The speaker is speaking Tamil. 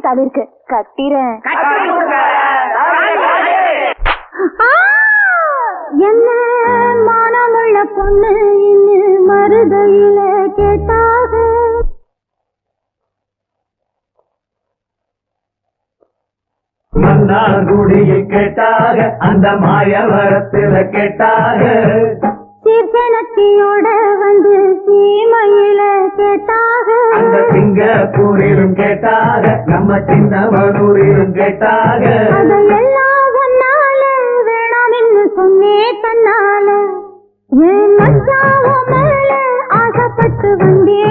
தாலி இருக்கு, கட்டிறேன். என்ன மானமுள்ள பொண்ணு இன்னும் மருதையில கேட்டாக, மன்னார்குடியில் கேட்டாக, அந்த மாயவரத்துல கேட்டாக, சீர்சனத்தியோட வந்து சீமையில கேட்டாக, அந்த சிங்கப்பூரிலும் கேட்டாக, நம்ம சின்னமனூரிலும் கேட்டாக. அதையெல்லாம் ஒன்னால வேணாம் என்று சொன்னே தன்னால, என் மச்சாவ மேல ஆசைப்பட்டு வந்தே